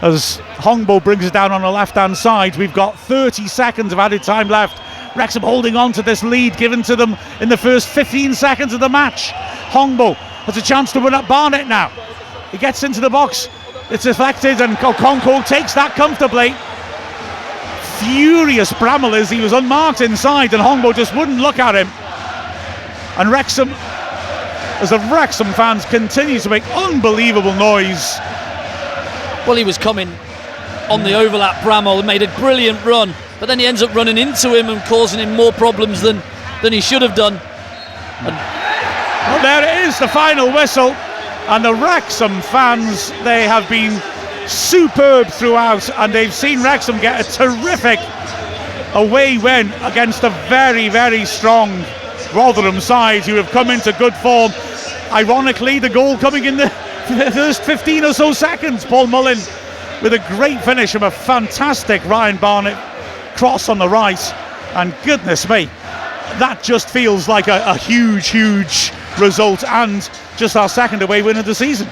as Hongbo brings it down on the left-hand side. We've got 30 seconds of added time left. Wrexham holding on to this lead given to them in the first 15 seconds of the match. Hongbo has a chance to win up Barnett now. He gets into the box. It's deflected and Okonkwo takes that comfortably. Furious Bramall is. He was unmarked inside and Hongbo just wouldn't look at him. And Wrexham, as the Wrexham fans continue to make unbelievable noise. Well, he was coming on the overlap, Bramall, and made a brilliant run, but then he ends up running into him and causing him more problems than he should have done. Well, there it is, the final whistle, and the Wrexham fans, they have been superb throughout, and they've seen Wrexham get a terrific away win against a very, very strong Rotherham side who have come into good form. Ironically, the goal coming in the first 15 or so seconds. Paul Mullin with a great finish from a fantastic Ryan Barnett cross on the right, and goodness me, that just feels like a huge result, and just our second away win of the season.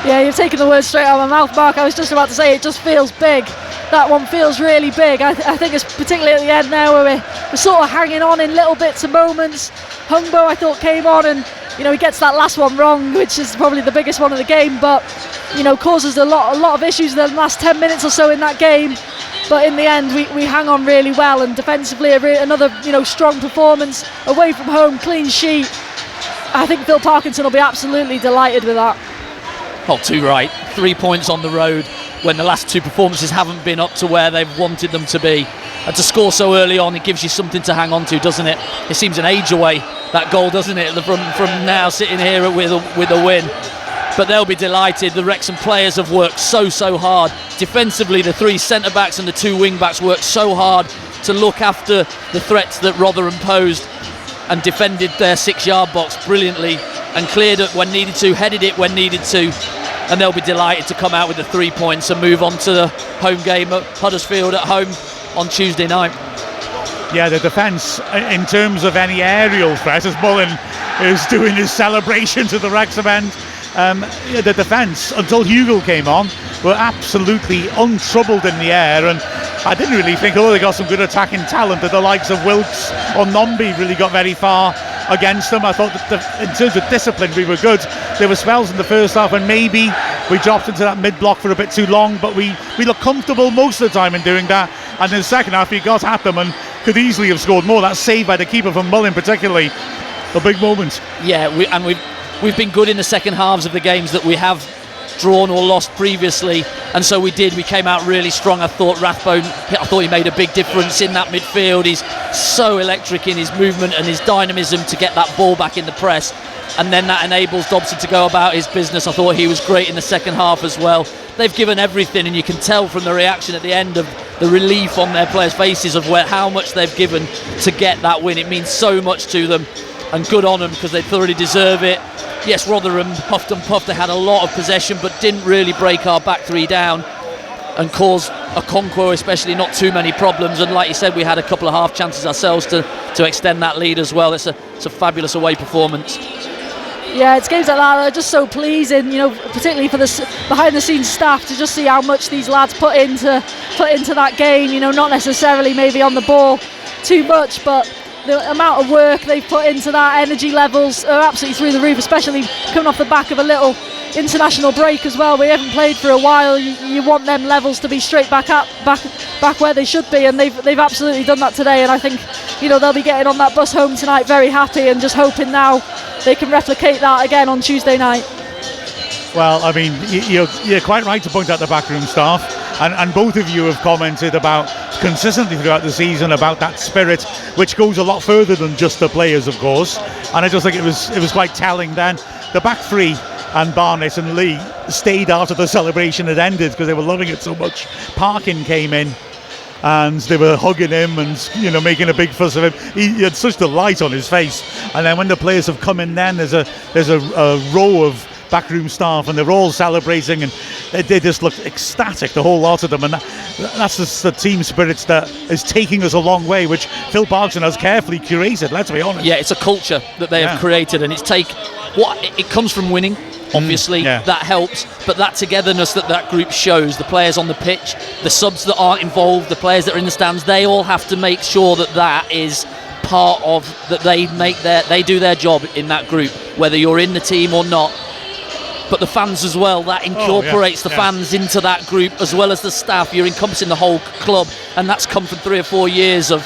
Yeah, you've taken the words straight out of my mouth, Mark. I was just about to say, it just feels big. That one feels really big. I think it's particularly at the end now where we're sort of hanging on in little bits and moments. Hongbo, I thought, came on and he gets that last one wrong, which is probably the biggest one of the game, but causes a lot of issues in the last 10 minutes or so in that game. But in the end, we hang on really well, and defensively another strong performance away from home, clean sheet. I think Phil Parkinson will be absolutely delighted with that. Oh, too right. 3 points on the road when the last two performances haven't been up to where they've wanted them to be. And to score so early on, it gives you something to hang on to, doesn't it? It seems an age away, that goal, doesn't it, from now sitting here with a win. But they'll be delighted. The Wrexham players have worked so hard. Defensively, the three centre-backs and the two wing-backs worked so hard to look after the threats that Rotherham posed and defended their 6-yard box brilliantly and cleared it when needed to, headed it when needed to, and they'll be delighted to come out with the 3 points and move on to the home game at Huddersfield at home on Tuesday night. Yeah, the defence, in terms of any aerial threat, as Mullin is doing his celebration to the Wrexham end, the defence, until Hugo came on, were absolutely untroubled in the air, and I didn't really think, they got some good attacking talent, that the likes of Wilkes or Nombi really got very far against them. I thought that in terms of discipline we were good. There were spells in the first half and maybe we dropped into that mid-block for a bit too long, but we looked comfortable most of the time in doing that, and in the second half we got at them and could easily have scored more. That save by the keeper from Mullin particularly, a big moment. Yeah, we've been good in the second halves of the games that we have drawn or lost previously, and so we came out really strong. I thought Rathbone, he made a big difference in that midfield. He's so electric in his movement and his dynamism to get that ball back in the press, and then that enables Dobson to go about his business. I thought he was great in the second half as well. They've given everything, and you can tell from the reaction at the end of the relief on their players' faces of how much they've given to get that win. It means so much to them, and good on them because they thoroughly deserve it. Yes, Rotherham puffed and puffed. They had a lot of possession but didn't really break our back three down and cause Okonkwo especially not too many problems, and like you said, we had a couple of half chances ourselves to extend that lead as well. It's a fabulous away performance. Yeah, it's games like that that are just so pleasing, particularly for the behind the scenes staff, to just see how much these lads put into that game, not necessarily maybe on the ball too much, but the amount of work they've put into that, energy levels are absolutely through the roof, especially coming off the back of a little international break as well. We haven't played for a while. You want them levels to be straight back where they should be, and they've absolutely done that today. And I think they'll be getting on that bus home tonight very happy, and just hoping now they can replicate that again on Tuesday night. Well, I mean, you're quite right to point out the backroom staff, and both of you have commented about consistently throughout the season about that spirit, which goes a lot further than just the players, of course. And I just think it was quite telling then. The back three and Barnett and Lee stayed after the celebration had ended because they were loving it so much. Parkin came in and they were hugging him and making a big fuss of him. He had such delight on his face. And then when the players have come in, then there's a row of backroom staff and they're all celebrating and they just look ecstatic, the whole lot of them, and that's just the team spirits that is taking us a long way, which Phil Parkinson has carefully curated, let's be honest. Yeah, it's a culture that they have created, and it comes from winning. obviously that helps, but that togetherness that group shows, the players on the pitch, the subs that aren't involved, the players that are in the stands, they all have to make sure that is part of, that they do their job in that group, whether you're in the team or not. But the fans as well, that incorporates the fans into that group, as well as the staff. You're encompassing the whole club, and that's come from 3 or 4 years of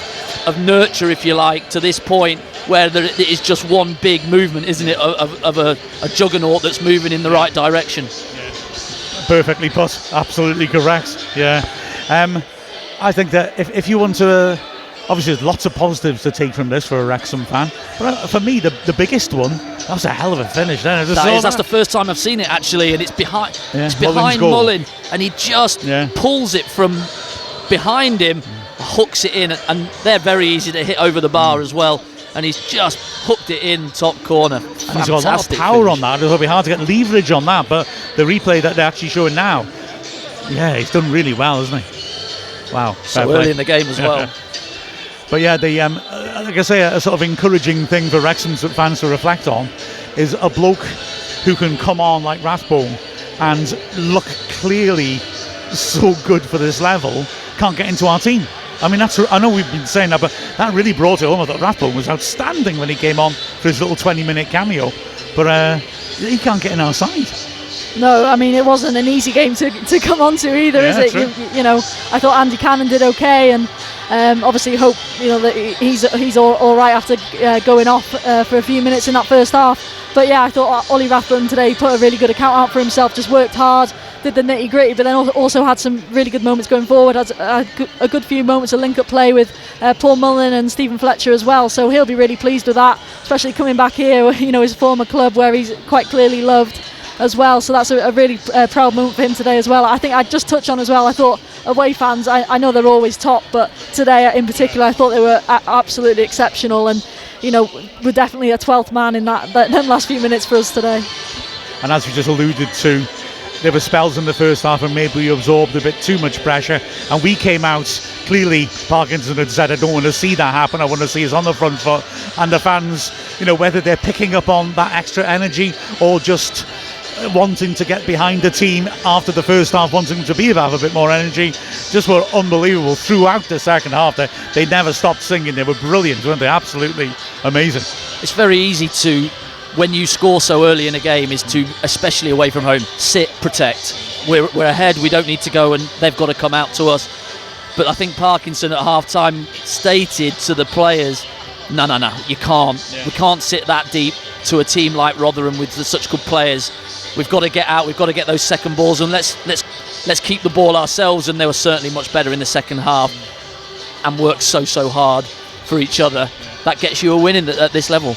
nurture, if you like, to this point where it is just one big movement, isn't it, of a juggernaut that's moving in the right direction. Perfectly put, absolutely correct. I think that if you want to, obviously there's lots of positives to take from this for a Wrexham fan, but for me the biggest one, that was a hell of a finish. That's the first time I've seen it, actually, and it's behind Mullin, and he just pulls it from behind him, hooks it in, and they're very easy to hit over the bar as well, and he's just hooked it in top corner. And he's got a lot of power on that. It'll be hard to get leverage on that, but the replay that they're actually showing now, he's done really well, hasn't he? Wow. So early in the game as well. But like I say, a sort of encouraging thing for Wrexham's fans to reflect on is a bloke who can come on like Rathbone and look clearly so good for this level, can't get into our team. I mean, I know we've been saying that, but that really brought it home. I thought Rathbone was outstanding when he came on for his little 20-minute cameo, but he can't get in our side. No, I mean, it wasn't an easy game to come onto either, is it? You know, I thought Andy Cannon did okay, and obviously hope that he's all right after going off for a few minutes in that first half. But I thought Ollie Rathbone today put a really good account out for himself, just worked hard, did the nitty gritty, but then also had some really good moments going forward, had a good few moments of link up play with Paul Mullin and Stephen Fletcher as well, so he'll be really pleased with that, especially coming back here, his former club where he's quite clearly loved as well, so that's a really proud moment for him today as well. I think I'd just touch on as well, I thought away fans, I know they're always top, but today in particular I thought they were absolutely exceptional, and we're definitely a 12th man in that last few minutes for us today. And as we just alluded to, there were spells in the first half and maybe we absorbed a bit too much pressure, and we came out, clearly Parkinson had said, I don't want to see that happen, I want to see us on the front foot, and the fans, whether they're picking up on that extra energy or just wanting to get behind the team after the first half, wanting to have a bit more energy, just were unbelievable throughout the second half. They never stopped singing. They were brilliant, weren't they? Absolutely amazing. It's very easy to, when you score so early in a game, is to, especially away from home, sit, protect. We're ahead, we don't need to go, and they've got to come out to us. But I think Parkinson at half-time stated to the players, no, you can't. We can't sit that deep to a team like Rotherham with such good players. We've got to get out, we've got to get those second balls, and let's keep the ball ourselves. And they were certainly much better in the second half and worked so hard for each other. That gets you a win at this level.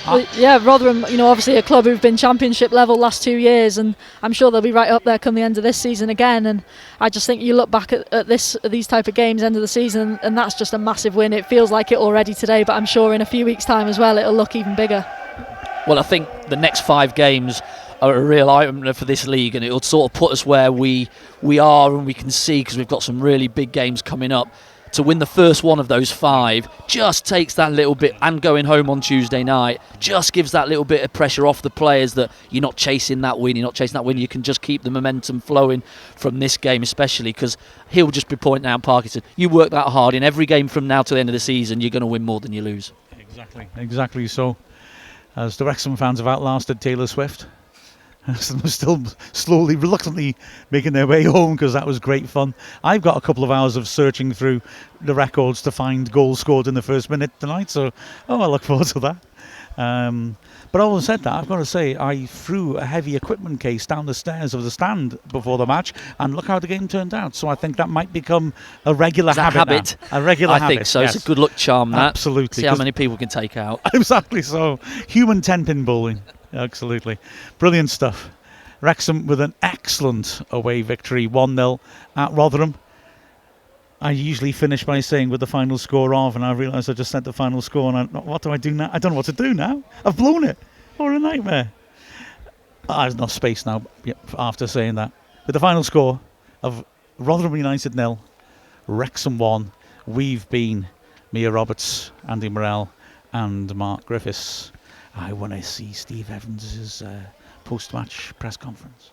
Well, Rotherham, obviously a club who've been championship level last 2 years, and I'm sure they'll be right up there come the end of this season again. And I just think you look back at these type of games end of the season, and that's just a massive win. It feels like it already today, but I'm sure in a few weeks' time as well it'll look even bigger. Well, I think the next 5 games are a real eye-opener for this league, and it'll sort of put us where we are, and we can see, because we've got some really big games coming up. To win the first one of those 5 just takes that little bit, and going home on Tuesday night just gives that little bit of pressure off the players, that you're not chasing that win, you can just keep the momentum flowing from this game, especially because he'll just be pointing out, Parkinson, you work that hard in every game from now to the end of the season, you're going to win more than you lose. Exactly so. As the Wrexham fans have outlasted Taylor Swift, some are still slowly, reluctantly making their way home, because that was great fun. I've got a couple of hours of searching through the records to find goals scored in the first minute tonight, so I look forward to that. But having said that, I've got to say, I threw a heavy equipment case down the stairs of the stand before the match, and look how the game turned out. So I think that might become a regular habit. A regular habit. I think so. Yes. It's a good luck charm, that. Absolutely. See how many people can take out. Exactly so. Human 10-pin bowling. Absolutely. Brilliant stuff. Wrexham with an excellent away victory, 1-0 at Rotherham. I usually finish by saying with the final score of, and I realise I just said the final score, and what do I do now? I don't know what to do now. I've blown it. What a nightmare. There's no space now after saying that. With the final score of Rotherham United 0, Wrexham 1, we've been Mia Roberts, Andy Morrell and Mark Griffiths. I want to see Steve Evans' post-match press conference.